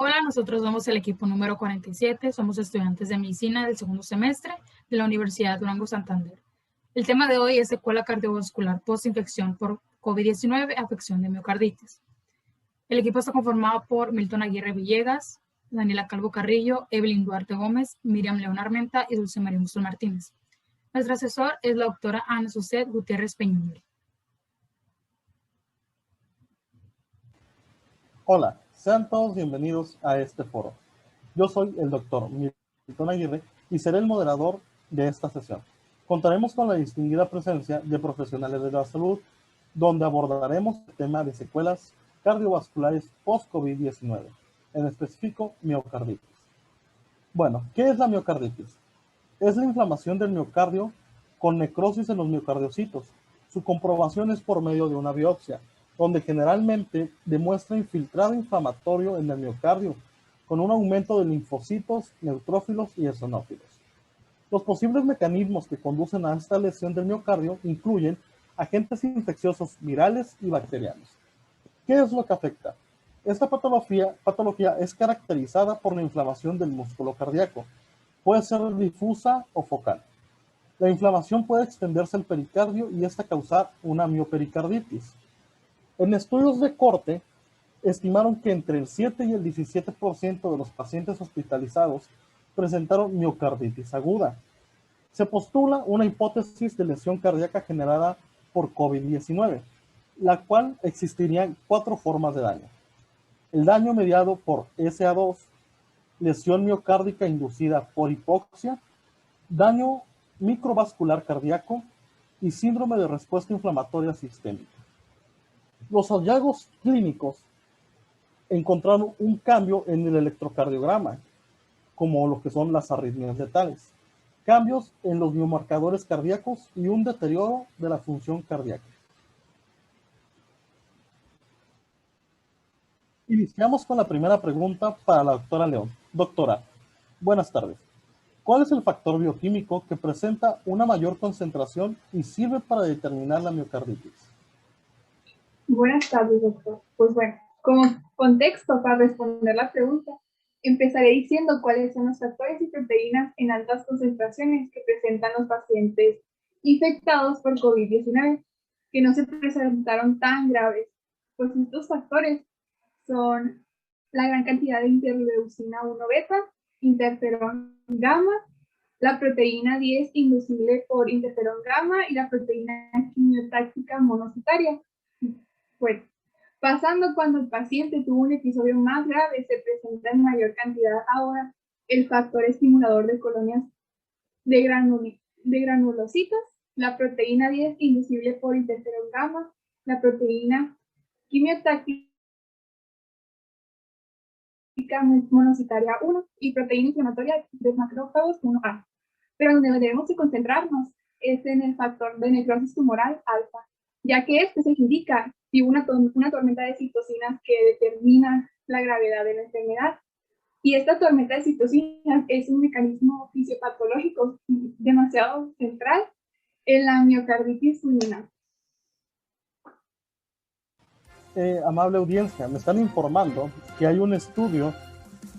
Hola, nosotros somos el equipo número 47, somos estudiantes de medicina del segundo semestre de la Universidad Durango Santander. El tema de hoy es secuela cardiovascular postinfección por COVID-19, afección de miocarditis. El equipo está conformado por Milton Aguirre Villegas, Daniela Calvo Carrillo, Evelyn Duarte Gómez, Miriam León Armenta y Dulce María Musul Martínez. Nuestra asesor es la doctora Ana Suset Gutiérrez Peñuel. Hola, sean todos bienvenidos a este foro. Yo soy el doctor Milton Aguirre y seré el moderador de esta sesión. Contaremos con la distinguida presencia de profesionales de la salud, donde abordaremos el tema de secuelas cardiovasculares post-COVID-19, en específico miocarditis. Bueno, ¿qué es la miocarditis? Es la inflamación del miocardio con necrosis en los miocardiocitos. Su comprobación es por medio de una biopsia, donde generalmente demuestra infiltrado inflamatorio en el miocardio, con un aumento de linfocitos, neutrófilos y eosinófilos. Los posibles mecanismos que conducen a esta lesión del miocardio incluyen agentes infecciosos virales y bacterianos. ¿Qué es lo que afecta? Esta patología es caracterizada por la inflamación del músculo cardíaco. Puede ser difusa o focal. La inflamación puede extenderse al pericardio y esta causar una miopericarditis. En estudios de corte, estimaron que entre el 7 y el 17% de los pacientes hospitalizados presentaron miocarditis aguda. Se postula una hipótesis de lesión cardíaca generada por COVID-19, la cual existirían 4 formas de daño. El daño mediado por SA2, lesión miocárdica inducida por hipoxia, daño microvascular cardíaco y síndrome de respuesta inflamatoria sistémica. Los hallazgos clínicos encontraron un cambio en el electrocardiograma, como lo que son las arritmias letales, cambios en los biomarcadores cardíacos y un deterioro de la función cardíaca. Iniciamos con la primera pregunta para la doctora León. Doctora, buenas tardes. ¿Cuál es el factor bioquímico que presenta una mayor concentración y sirve para determinar la miocarditis? Buenas tardes, doctor. Pues bueno, como contexto para responder la pregunta, empezaré diciendo cuáles son los factores y proteínas en altas concentraciones que presentan los pacientes infectados por COVID-19, que no se presentaron tan graves. Pues estos factores son la gran cantidad de interleucina 1 beta, interferón gamma, la proteína 10 inducible por interferón gamma y la proteína quimiotáctica monocitaria. Bueno, pasando cuando el paciente tuvo un episodio más grave, se presenta en mayor cantidad ahora el factor estimulador de colonias de granulocitos, la proteína 10 inducible por interferón gamma, la proteína quimiotáctica monocitaria 1 y proteína inflamatoria de macrófagos 1A. Pero donde debemos de concentrarnos es en el factor de necrosis tumoral alfa, ya que este se indica si una tormenta de citocinas que determina la gravedad de la enfermedad. Y esta tormenta de citocinas es un mecanismo fisiopatológico demasiado central en la miocarditis fulminante. Amable audiencia, me están informando que hay un estudio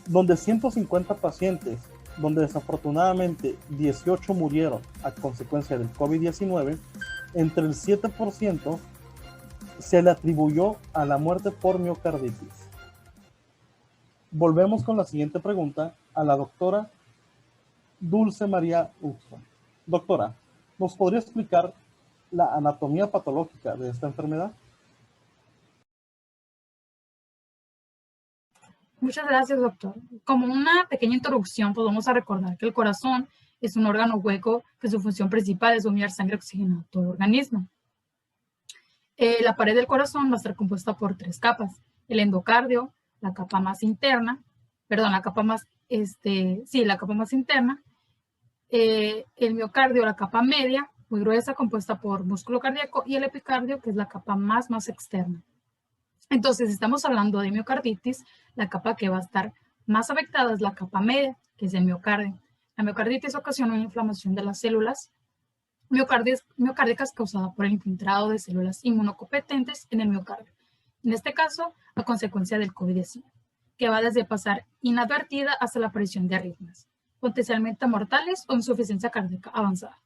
donde 150 pacientes, donde desafortunadamente 18 murieron a consecuencia del COVID-19, entre el 7% se le atribuyó a la muerte por miocarditis. Volvemos con la siguiente pregunta a la doctora Dulce María Uxon. Doctora, ¿nos podría explicar la anatomía patológica de esta enfermedad? Muchas gracias, doctor. Como una pequeña introducción, pues vamos a recordar que el corazón es un órgano hueco que su función principal es enviar sangre oxigenada a todo el organismo. La pared del corazón va a estar compuesta por 3 capas. El endocardio, la capa más interna, la capa más interna, el miocardio, la capa media, muy gruesa, compuesta por músculo cardíaco, y el epicardio, que es la capa más externa. Entonces, si estamos hablando de miocarditis, la capa que va a estar más afectada es la capa media, que es el miocardio. La miocarditis ocasiona una inflamación de las células miocárdicas causada por el infiltrado de células inmunocompetentes en el miocardio. En este caso, a consecuencia del COVID-19, que va desde pasar inadvertida hasta la aparición de arritmias, potencialmente mortales o insuficiencia cardíaca avanzada.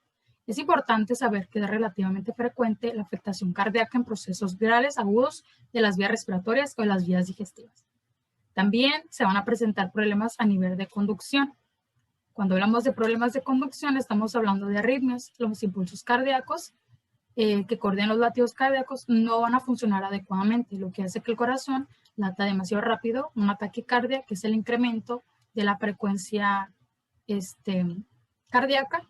Es importante saber que es relativamente frecuente la afectación cardíaca en procesos virales agudos de las vías respiratorias o de las vías digestivas. También se van a presentar problemas a nivel de conducción. Cuando hablamos de problemas de conducción, estamos hablando de arritmias. Los impulsos cardíacos que coordinan los latidos cardíacos no van a funcionar adecuadamente, lo que hace que el corazón lata demasiado rápido, una taquicardia, que es el incremento de la frecuencia cardíaca,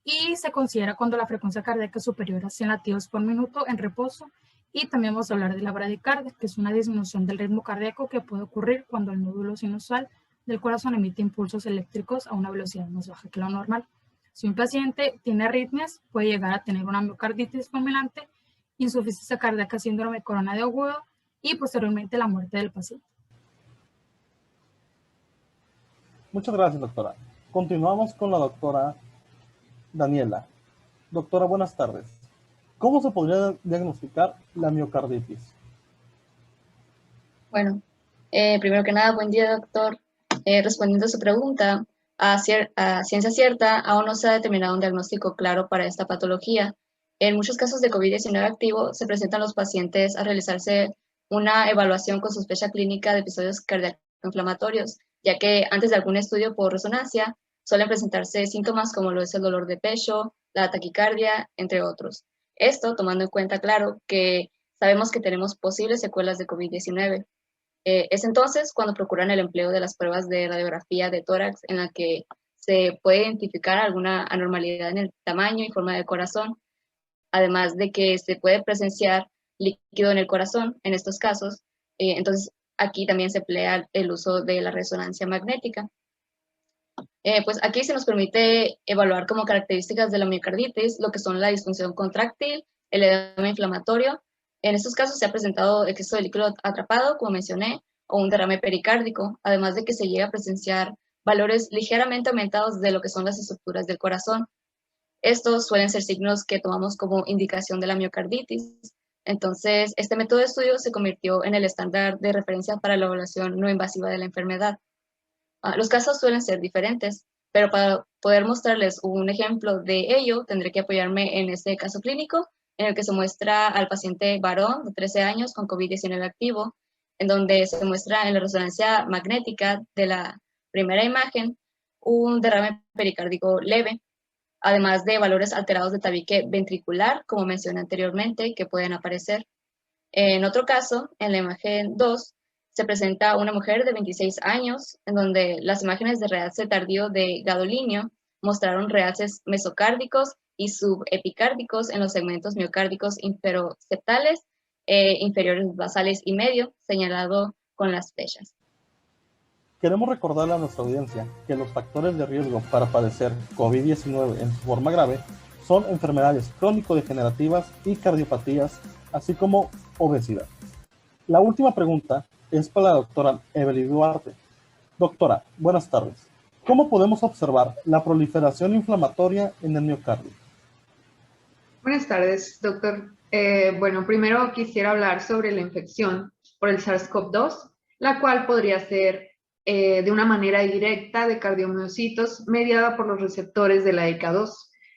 y se considera cuando la frecuencia cardíaca es superior a 100 latidos por minuto en reposo. Y también vamos a hablar de la bradicardia, que es una disminución del ritmo cardíaco que puede ocurrir cuando el nódulo sinusal del corazón emite impulsos eléctricos a una velocidad más baja que lo normal. Si un paciente tiene arritmias, puede llegar a tener una miocarditis fulminante, insuficiencia cardíaca, síndrome coronario agudo y posteriormente la muerte del paciente. Muchas gracias, doctora. Continuamos con la doctora Daniela. Doctora, buenas tardes. ¿Cómo se podría diagnosticar la miocarditis? Bueno, primero que nada, buen día, doctor. Respondiendo a su pregunta, a ciencia cierta, aún no se ha determinado un diagnóstico claro para esta patología. En muchos casos de COVID-19 activo, se presentan los pacientes a realizarse una evaluación con sospecha clínica de episodios cardíaco-inflamatorios, ya que antes de algún estudio por resonancia, suelen presentarse síntomas como lo es el dolor de pecho, la taquicardia, entre otros. Esto tomando en cuenta, claro, que sabemos que tenemos posibles secuelas de COVID-19. Es entonces cuando procuran el empleo de las pruebas de radiografía de tórax en la que se puede identificar alguna anormalidad en el tamaño y forma del corazón, además de que se puede presenciar líquido en el corazón en estos casos. Entonces aquí también se emplea el uso de la resonancia magnética. Pues aquí se nos permite evaluar como características de la miocarditis lo que son la disfunción contráctil, el edema inflamatorio. En estos casos se ha presentado exceso de líquido atrapado, como mencioné, o un derrame pericárdico, además de que se llega a presenciar valores ligeramente aumentados de lo que son las estructuras del corazón. Estos suelen ser signos que tomamos como indicación de la miocarditis. Entonces, este método de estudio se convirtió en el estándar de referencia para la evaluación no invasiva de la enfermedad. Los casos suelen ser diferentes, pero para poder mostrarles un ejemplo de ello, tendré que apoyarme en este caso clínico, en el que se muestra al paciente varón de 13 años con COVID-19 activo, en donde se muestra en la resonancia magnética de la primera imagen un derrame pericárdico leve, además de valores alterados de tabique ventricular, como mencioné anteriormente, que pueden aparecer. En otro caso, en la imagen 2, se presenta una mujer de 26 años, en donde las imágenes de realce tardío de gadolinio mostraron realces mesocárdicos y subepicárdicos en los segmentos miocárdicos inferoseptales, inferiores basales y medio, señalado con las flechas. Queremos recordarle a nuestra audiencia que los factores de riesgo para padecer COVID-19 en su forma grave son enfermedades crónico-degenerativas y cardiopatías, así como obesidad. La última pregunta es para la doctora Evelyn Duarte. Doctora, buenas tardes. ¿Cómo podemos observar la proliferación inflamatoria en el miocardio? Buenas tardes, doctor. Bueno, primero quisiera hablar sobre la infección por el SARS-CoV-2, la cual podría ser de una manera directa de cardiomiocitos mediada por los receptores de la ECA2.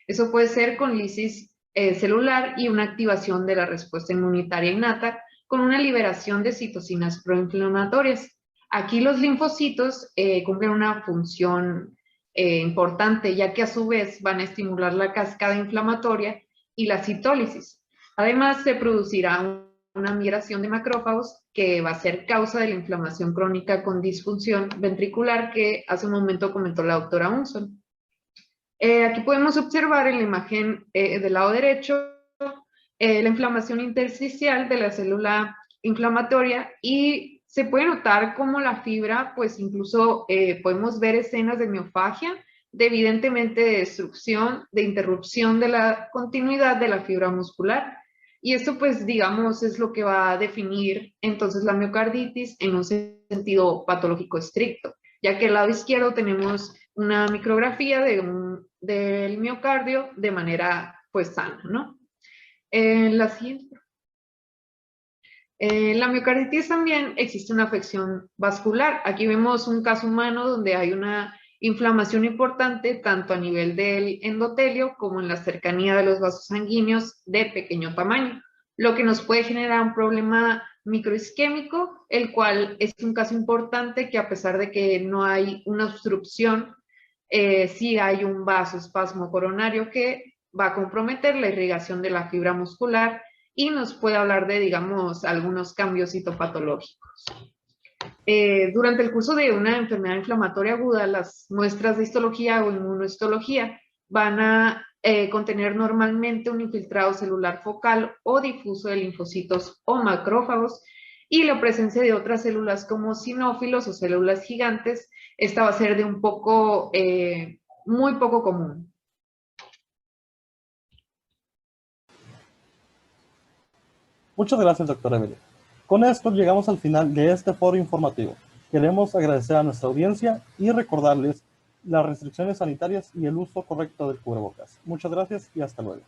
Eso puede ser con lisis celular y una activación de la respuesta inmunitaria innata con una liberación de citocinas proinflamatorias. Aquí los linfocitos cumplen una función importante, ya que a su vez van a estimular la cascada inflamatoria y la citólisis. Además, se producirá una migración de macrófagos que va a ser causa de la inflamación crónica con disfunción ventricular que hace un momento comentó la doctora Unson. Aquí podemos observar en la imagen del lado derecho la inflamación intersticial de la célula inflamatoria y se puede notar como la fibra, pues incluso podemos ver escenas de miofagia, de evidentemente de destrucción, de interrupción de la continuidad de la fibra muscular. Y esto, pues, digamos, es lo que va a definir entonces la miocarditis en un sentido patológico estricto, ya que al lado izquierdo tenemos una micrografía del miocardio de manera, pues, sana, ¿no? La siguiente. En la miocarditis también existe una afección vascular. Aquí vemos un caso humano donde hay una inflamación importante tanto a nivel del endotelio como en la cercanía de los vasos sanguíneos de pequeño tamaño, lo que nos puede generar un problema microisquémico, el cual es un caso importante que a pesar de que no hay una obstrucción, sí hay un vasoespasmo coronario que va a comprometer la irrigación de la fibra muscular y nos puede hablar de, digamos, algunos cambios citopatológicos. Durante el curso de una enfermedad inflamatoria aguda, las muestras de histología o inmunohistología van a contener normalmente un infiltrado celular focal o difuso de linfocitos o macrófagos y la presencia de otras células como sinófilos o células gigantes. Esta va a ser de muy poco común. Muchas gracias, doctor Evelyn. Con esto llegamos al final de este foro informativo. Queremos agradecer a nuestra audiencia y recordarles las restricciones sanitarias y el uso correcto del cubrebocas. Muchas gracias y hasta luego.